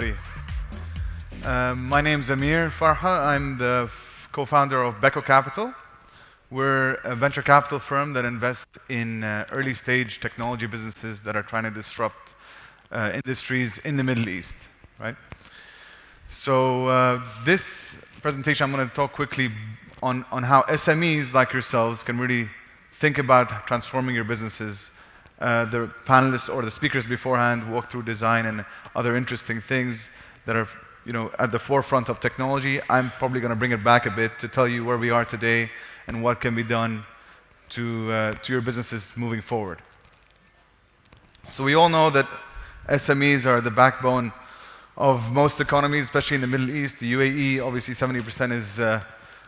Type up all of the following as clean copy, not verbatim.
everybody. My name's Amir. Farha. I'm the co-founder of Beko Capital. We're a venture capital firm that invests in early stage technology businesses that are trying to disrupt industries in the Middle East, right? So this presentation, I'm going to talk quickly on how SMEs like yourselves can really think about transforming your businesses. The panelists or the speakers beforehand walk through design and other interesting things that are, at the forefront of technology. I'm probably going to bring it back a bit to tell you where we are today and what can be done to your businesses moving forward. So we all know that SMEs are the backbone of most economies, especially in the Middle East. The UAE, obviously 70% is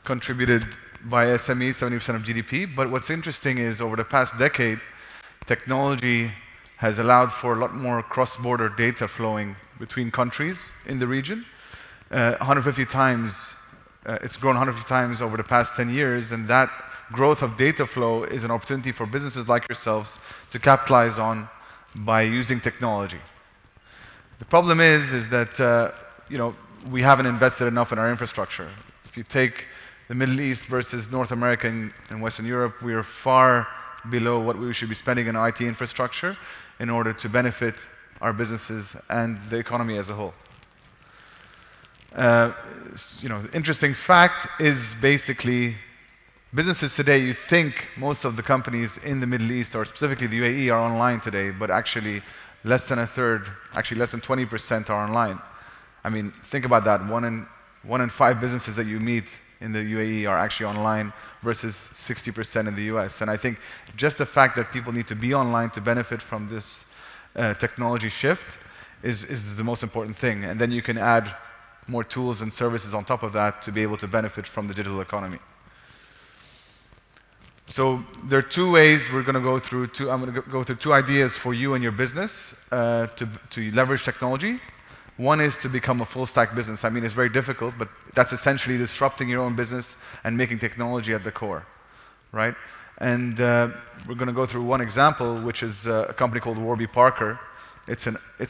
contributed by SMEs, 70% of GDP. But what's interesting is over the past decade, technology has allowed for a lot more cross-border data flowing between countries in the region. 150 times, it's grown 150 times over the past 10 years, and that growth of data flow is an opportunity for businesses like yourselves to capitalize on by using technology. The problem is that we haven't invested enough in our infrastructure. If you take the Middle East versus North America and Western Europe, we are far below what we should be spending in IT infrastructure in order to benefit our businesses and the economy as a whole. Interesting fact is basically businesses today, you think most of the companies in the Middle East or specifically the UAE are online today, but actually less than a third, actually less than 20% are online. I mean, think about that. One in five businesses that you meet in the UAE are actually online versus 60% in the US. And I think just the fact that people need to be online to benefit from this technology shift is the most important thing. And then you can add more tools and services on top of that to be able to benefit from the digital economy. So there are two ways we're going to go through. I'm going to go through two ideas for you and your business to leverage technology. One is to become a full stack business. I mean, it's very difficult, but that's essentially disrupting your own business and making technology at the core, right? And we're going to go through one example, which is a company called Warby Parker. It's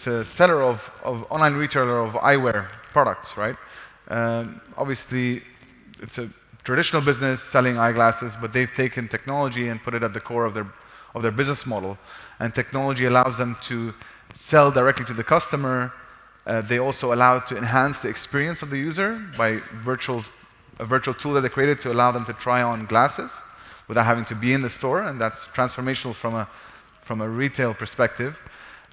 a seller of online retailer of eyewear products, right? Obviously, it's a traditional business selling eyeglasses, but they've taken technology and put it at the core of their business model. And technology allows them to sell directly to the customer. They also allow to enhance the experience of the user by a virtual tool that they created to allow them to try on glasses without having to be in the store, and that's transformational from a retail perspective.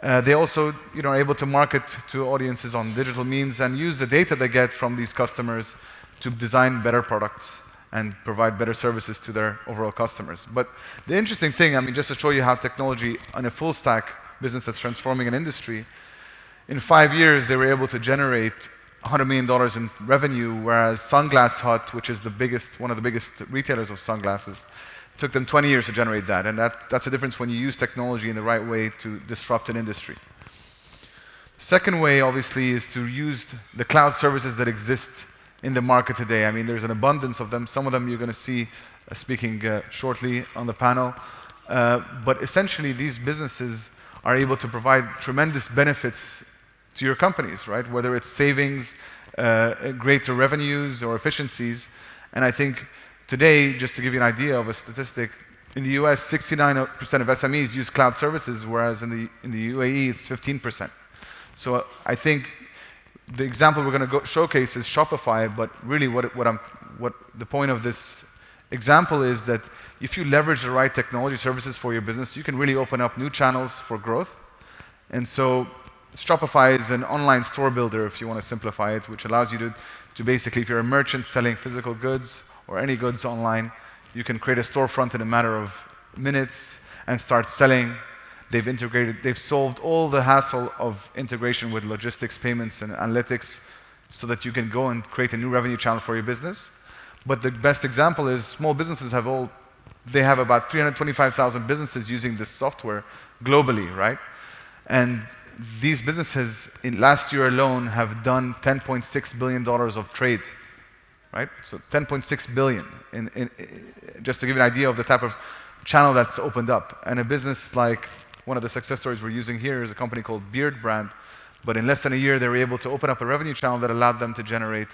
They also are able to market to audiences on digital means and use the data they get from these customers to design better products and provide better services to their overall customers. But the interesting thing, I mean, just to show you how technology on a full stack business that's transforming an industry, in 5 years, they were able to generate $100 million in revenue, whereas Sunglass Hut, which is one of the biggest retailers of sunglasses, took them 20 years to generate that. And that's the difference when you use technology in the right way to disrupt an industry. Second way, obviously, is to use the cloud services that exist in the market today. I mean, there's an abundance of them. Some of them you're going to see speaking shortly on the panel. But essentially, these businesses are able to provide tremendous benefits to your companies, right? Whether it's savings, greater revenues, or efficiencies. And I think today, just to give you an idea of a statistic, in the US, 69% of SMEs use cloud services, whereas in the UAE, it's 15%. So I think the example we're going to showcase is Shopify, but really what the point of this example is that if you leverage the right technology services for your business, you can really open up new channels for growth. And so Shopify is an online store builder, if you want to simplify it, which allows you to basically, if you're a merchant selling physical goods or any goods online, you can create a storefront in a matter of minutes and start selling. They've solved all the hassle of integration with logistics, payments, and analytics so that you can go and create a new revenue channel for your business. But the best example is small businesses have about 325,000 businesses using this software globally, right? And these businesses in last year alone have done $10.6 billion of trade, right? So 10.6 billion, just to give you an idea of the type of channel that's opened up. And a business like one of the success stories we're using here is a company called Beardbrand But in less than a year, they were able to open up a revenue channel that allowed them to generate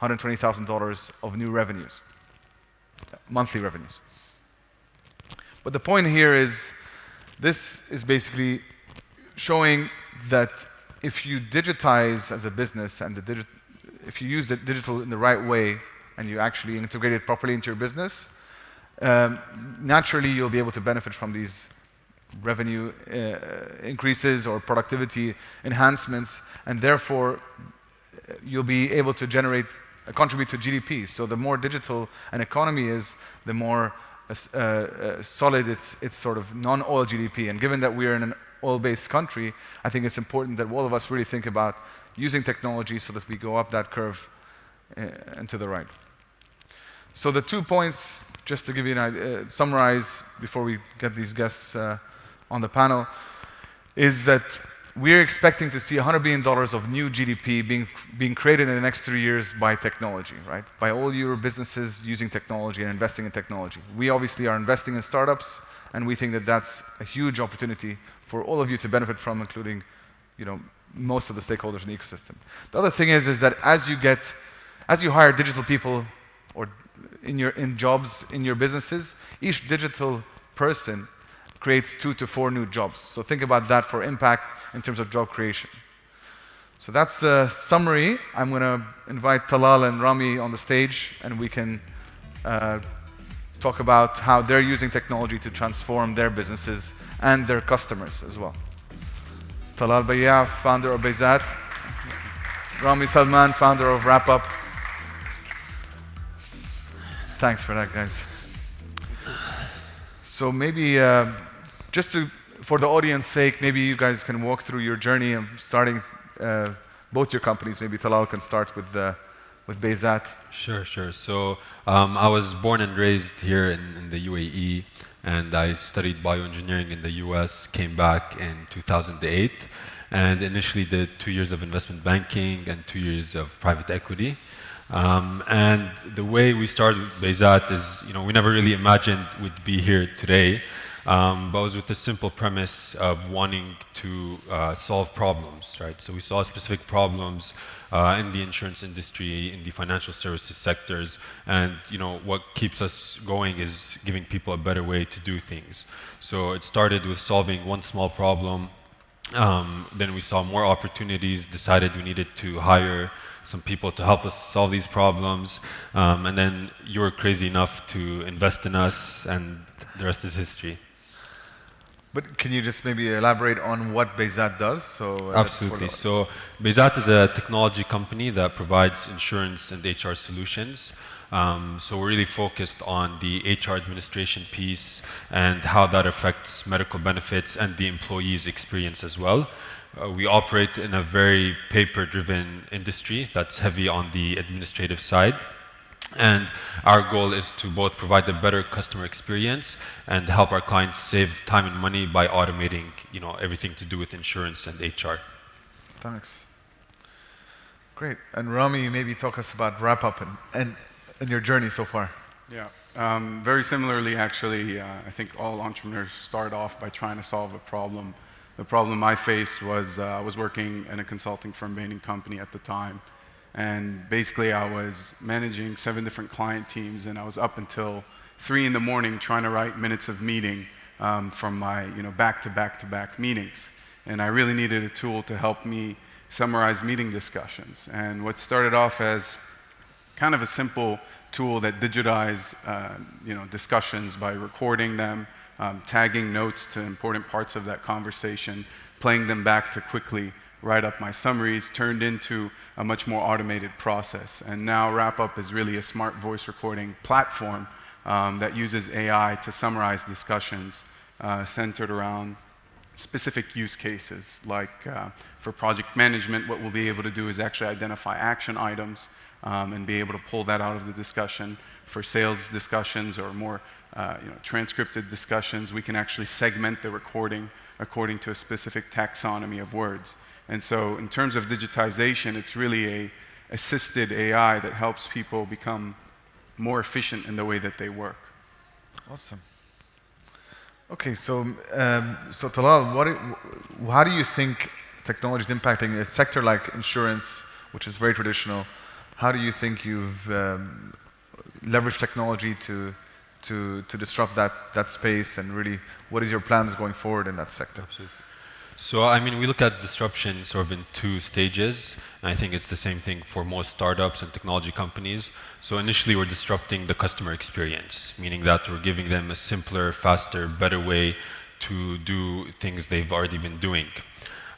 $120,000 of new revenues, monthly revenues. But the point here is, this is basically showing that if you digitize as a business and if you use the digital in the right way and you actually integrate it properly into your business, naturally you'll be able to benefit from these revenue increases or productivity enhancements, and therefore you'll be able to contribute to GDP. So the more digital an economy is, the more solid its sort of non-oil GDP. And given that we're in an oil-based country, I think it's important that all of us really think about using technology so that we go up that curve and to the right. So the 2 points, just to give you an idea, summarize before we get these guests on the panel, is that we're expecting to see $100 billion of new GDP being created in the next 3 years by technology, right? By all your businesses using technology and investing in technology. We obviously are investing in startups, and we think that that's a huge opportunity for all of you to benefit from, including, most of the stakeholders in the ecosystem. The other thing is that as you hire digital people or in jobs in your businesses, each digital person creates 2 to 4 new jobs. So think about that for impact in terms of job creation. So that's the summary. I'm going to invite Talal and Rami on the stage, and we can talk about how they're using technology to transform their businesses and their customers as well. Talal Bayaa, founder of Beardbrand. Rami Salman, founder of WrapUp. Thanks for that, guys. So maybe for the audience's sake, maybe you guys can walk through your journey of starting both your companies. Maybe Talal can start with Beardbrand. Sure. So I was born and raised here in the UAE, and I studied bioengineering in the US, came back in 2008, and initially did 2 years of investment banking and 2 years of private equity. And the way we started with Beardbrand is, we never really imagined we'd be here today, but it was with the simple premise of wanting to solve problems, right? So we saw specific problems in the insurance industry, in the financial services sectors, and what keeps us going is giving people a better way to do things. So it started with solving one small problem, then we saw more opportunities, decided we needed to hire some people to help us solve these problems, and then you were crazy enough to invest in us, and the rest is history. But can you just maybe elaborate on what Beardbrand does? Absolutely. So Beardbrand is a technology company that provides insurance and HR solutions. So we're really focused on the HR administration piece and how that affects medical benefits and the employee's experience as well. We operate in a very paper-driven industry that's heavy on the administrative side. And our goal is to both provide a better customer experience and help our clients save time and money by automating, everything to do with insurance and HR. Thanks. Great. And Rami, maybe talk us about WrapUp and your journey so far. Yeah. Very similarly, actually, I think all entrepreneurs start off by trying to solve a problem. The problem I faced was I was working in a consulting firm, Bain & Company at the time. And basically, I was managing 7 different client teams, and I was up until 3 in the morning trying to write minutes of meeting from my back-to-back-to-back meetings. And I really needed a tool to help me summarize meeting discussions. And what started off as kind of a simple tool that digitized discussions by recording them, tagging notes to important parts of that conversation, playing them back to quickly write up my summaries, turned into a much more automated process. And now WrapUp is really a smart voice recording platform that uses AI to summarize discussions centered around specific use cases. Like for project management, what we'll be able to do is actually identify action items and be able to pull that out of the discussion. For sales discussions or more transcripted discussions, we can actually segment the recording according to a specific taxonomy of words. And so in terms of digitization, it's really a assisted AI that helps people become more efficient in the way that they work. Awesome. Okay, so Talal, how do you think technology is impacting a sector like insurance, which is very traditional. How do you think you've leveraged technology to disrupt that space, and really, what is your plans going forward in that sector? Absolutely. So, I mean, we look at disruption sort of in two stages, and I think it's the same thing for most startups and technology companies. So initially, we're disrupting the customer experience, meaning that we're giving them a simpler, faster, better way to do things they've already been doing.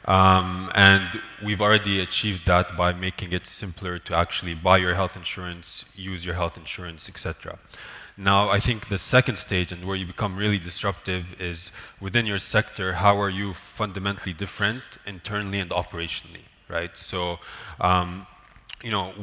And we've already achieved that by making it simpler to actually buy your health insurance, use your health insurance, etc. Now, I think the second stage, and where you become really disruptive, is within your sector, how are you fundamentally different internally and operationally, right? So,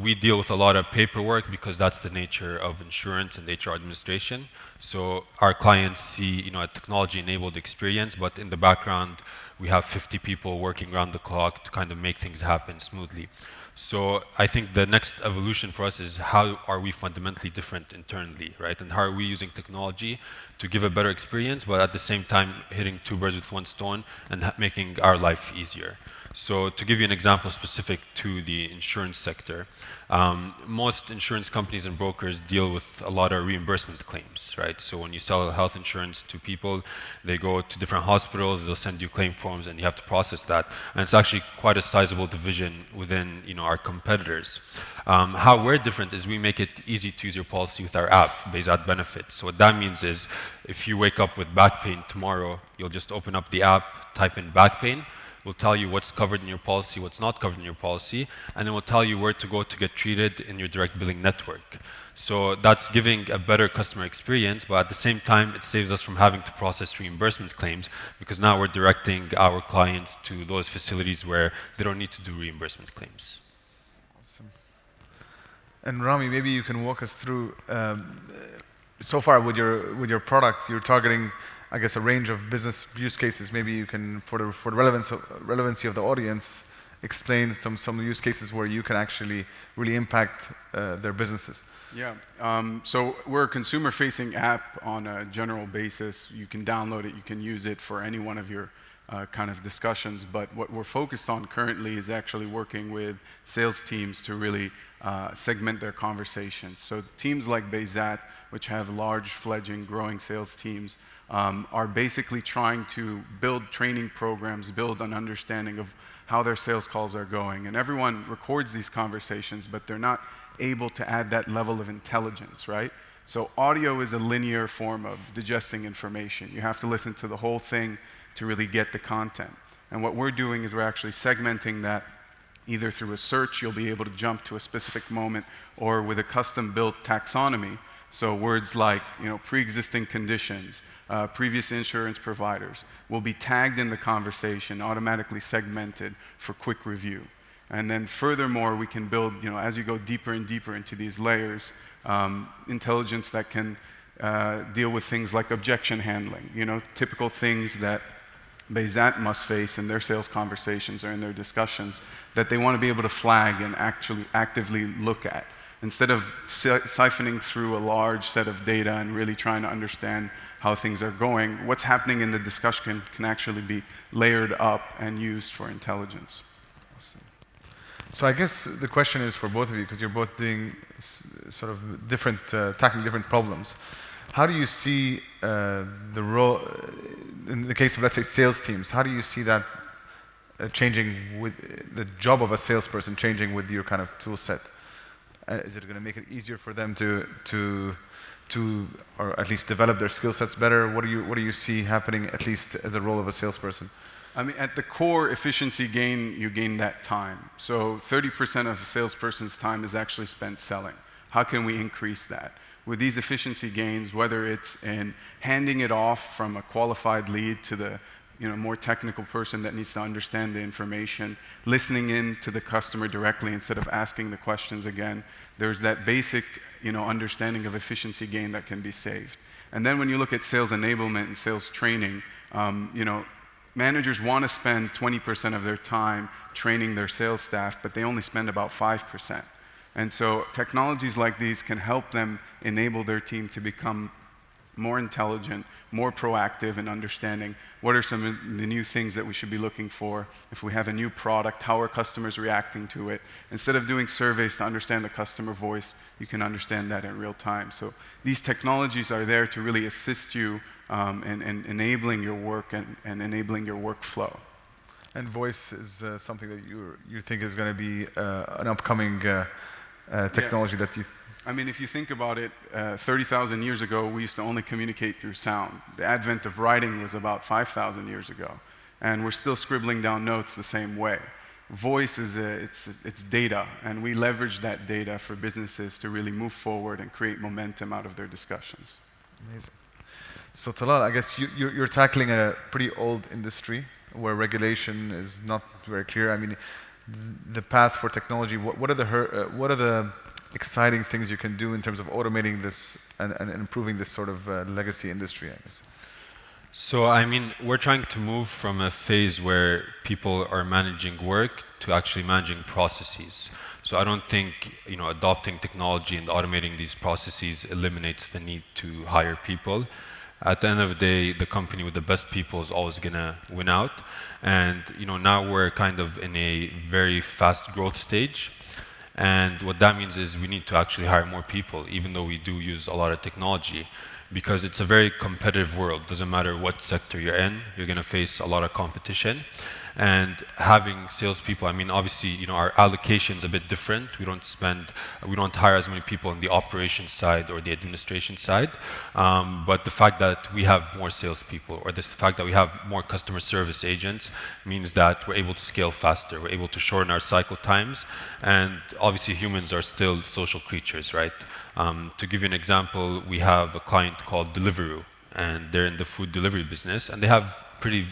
we deal with a lot of paperwork because that's the nature of insurance and HR administration. So our clients see, a technology-enabled experience, but in the background, we have 50 people working around the clock to kind of make things happen smoothly. So I think the next evolution for us is how are we fundamentally different internally, right? And how are we using technology to give a better experience, but at the same time hitting two birds with one stone and making our life easier. So to give you an example specific to the insurance sector, most insurance companies and brokers deal with a lot of reimbursement claims, right? So when you sell health insurance to people, they go to different hospitals, they'll send you claim forms, and you have to process that. And it's actually quite a sizable division within, our competitors. How we're different is we make it easy to use your policy with our app, Beardbrand Benefits. So what that means is if you wake up with back pain tomorrow, you'll just open up the app, type in back pain, we'll tell you what's covered in your policy, what's not covered in your policy, and then we'll tell you where to go to get treated in your direct billing network. So that's giving a better customer experience, but at the same time, it saves us from having to process reimbursement claims because now we're directing our clients to those facilities where they don't need to do reimbursement claims. Awesome. And Rami, maybe you can walk us through, so far with your product, you're targeting, I guess, a range of business use cases. Maybe you can, for the relevancy of the audience, explain some use cases where you can actually really impact their businesses. Yeah. So we're a consumer-facing app on a general basis. You can download it. You can use it for any one of your kind of discussions. But what we're focused on currently is actually working with sales teams to really segment their conversations. So teams like Beardbrand, which have large, fledgling, growing sales teams, are basically trying to build training programs, build an understanding of how their sales calls are going. And everyone records these conversations, but they're not able to add that level of intelligence, right? So audio is a linear form of digesting information. You have to listen to the whole thing to really get the content. And what we're doing is we're actually segmenting that either through a search, you'll be able to jump to a specific moment, or with a custom-built taxonomy. So words like, pre-existing conditions, previous insurance providers will be tagged in the conversation, automatically segmented for quick review. And then furthermore, we can build, as you go deeper and deeper into these layers, intelligence that can deal with things like objection handling, typical things that Beardbrand must face in their sales conversations or in their discussions that they want to be able to flag and actually actively look at. Instead of siphoning through a large set of data and really trying to understand how things are going, what's happening in the discussion can actually be layered up and used for intelligence. Awesome. So I guess the question is for both of you, because you're both doing sort of different, tackling different problems. How do you see the role, in the case of, let's say, sales teams, how do you see that changing with the job of a salesperson changing with your kind of tool set? Is it going to make it easier for them to or at least develop their skill sets better? What do you see happening, at least as a role of a salesperson? I mean, at the core efficiency gain, you gain that time. So 30% of a salesperson's time is actually spent selling. How can we increase that? With these efficiency gains, whether it's in handing it off from a qualified lead to the more technical person that needs to understand the information, listening in to the customer directly instead of asking the questions again, there's that basic understanding of efficiency gain that can be saved. And then when you look at sales enablement and sales training, managers want to spend 20% of their time training their sales staff, but they only spend about 5%. And so technologies like these can help them enable their team to become more intelligent, more proactive in understanding what are some of the new things that we should be looking for. If we have a new product, how are customers reacting to it? Instead of doing surveys to understand the customer voice, you can understand that in real time. So these technologies are there to really assist you in enabling your work and enabling your workflow. And voice is something that you think is going to be an upcoming technology that you... I mean, if you think about it, 30,000 years ago, we used to only communicate through sound. The advent of writing was about 5,000 years ago, and we're still scribbling down notes the same way. Voice is it's data, and we leverage that data for businesses to really move forward and create momentum out of their discussions. Amazing. So Talal, I guess you're tackling a pretty old industry where regulation is not very clear. I mean, the path for technology, what are the exciting things you can do in terms of automating this and improving this sort of legacy industry, I guess? So, I mean, we're trying to move from a phase where people are managing work to actually managing processes. So I don't think, adopting technology and automating these processes eliminates the need to hire people. At the end of the day, the company with the best people is always going to win out. And, now we're kind of in a very fast growth stage. And what that means is we need to actually hire more people, even though we do use a lot of technology, because it's a very competitive world. Doesn't matter what sector you're in, you're going to face a lot of competition. And having salespeople, I mean, obviously, our allocation is a bit different. We don't hire as many people on the operations side or the administration side. But the fact that we have more salespeople, or the fact that we have more customer service agents, means that we're able to scale faster. We're able to shorten our cycle times. And obviously, humans are still social creatures, right? To give you an example, we have a client called Deliveroo, and they're in the food delivery business, and they have pretty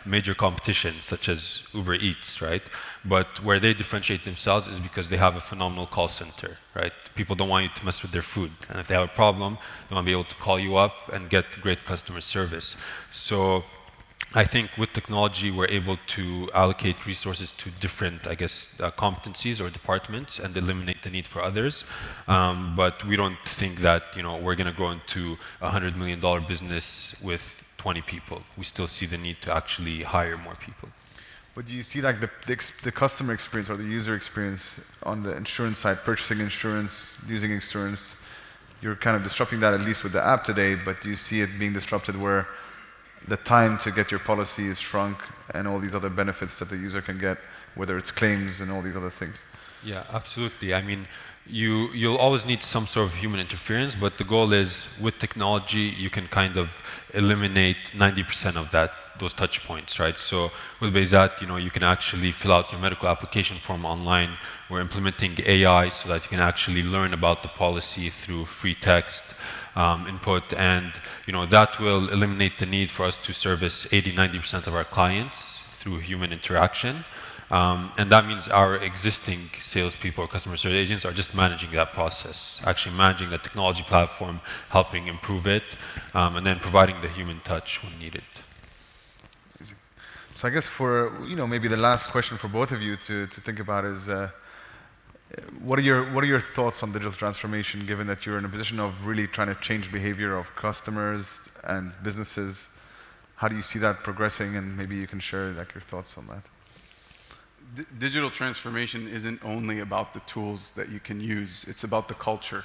major competition, such as Uber Eats, right? But where they differentiate themselves is because they have a phenomenal call center, right? People don't want you to mess with their food, and if they have a problem, they want to be able to call you up and get great customer service. So I think with technology, we're able to allocate resources to different, competencies or departments and eliminate the need for others. But we don't think that, we're going to grow into a $100 million business with 20 people. We still see the need to actually hire more people. But do you see like the customer experience or the user experience on the insurance side, purchasing insurance, using insurance? You're kind of disrupting that at least with the app today, but do you see it being disrupted where the time to get your policy is shrunk and all these other benefits that the user can get, whether it's claims and all these other things? Yeah, absolutely. I mean, you'll always need some sort of human interference, but the goal is with technology, you can kind of eliminate 90% of those touch points, right? So with Bayzat, you can actually fill out your medical application form online. We're implementing AI so that you can actually learn about the policy through free text input, and that will eliminate the need for us to service 80-90% of our clients through human interaction. And that means our existing salespeople or customer service agents are just managing that process, actually managing the technology platform, helping improve it, and then providing the human touch when needed. So I guess for maybe the last question for both of you to think about is what are your thoughts on digital transformation, given that you're in a position of really trying to change behavior of customers and businesses? How do you see that progressing, and maybe you can share your thoughts on that? Digital transformation isn't only about the tools that you can use, it's about the culture.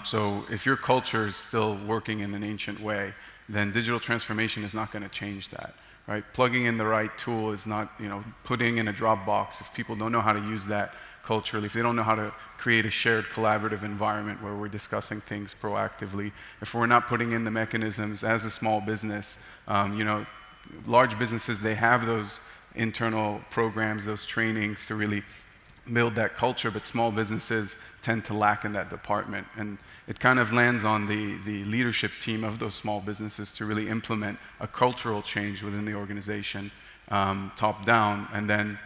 So if your culture is still working in an ancient way, then digital transformation is not going to change that, right? Plugging in the right tool is not, putting in a Dropbox. If people don't know how to use that culturally, if they don't know how to create a shared collaborative environment where we're discussing things proactively, if we're not putting in the mechanisms as a small business, large businesses, they have those internal programs, those trainings to really build that culture, but small businesses tend to lack in that department. And it kind of lands on the leadership team of those small businesses to really implement a cultural change within the organization, top down. And then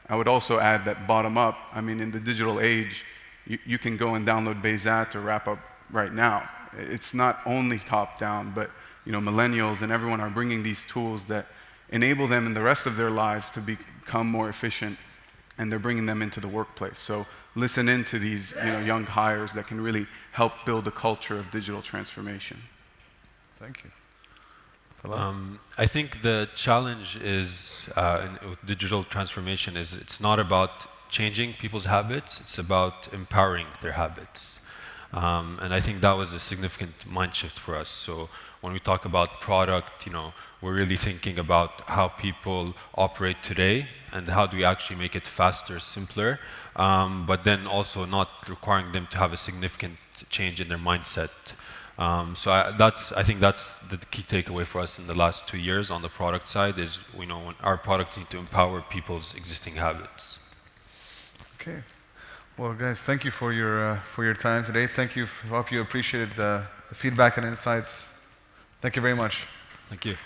I would also add that bottom up, I mean, in the digital age, you can go and download Bayzat or Wrap Up right now. It's not only top down, but millennials and everyone are bringing these tools that enable them in the rest of their lives to become more efficient, and they're bringing them into the workplace. So listen into these young hires that can really help build a culture of digital transformation. Thank you. Talal? I think the challenge is with digital transformation is it's not about changing people's habits, it's about empowering their habits. And I think that was a significant mind shift for us. So when we talk about product, we're really thinking about how people operate today and how do we actually make it faster, simpler, but then also not requiring them to have a significant change in their mindset. So I think that's the key takeaway for us in the last 2 years on the product side is when our products need to empower people's existing habits. Okay. Well, guys, thank you for your time today. Thank you. I hope you appreciated the feedback and insights. Thank you very much. Thank you.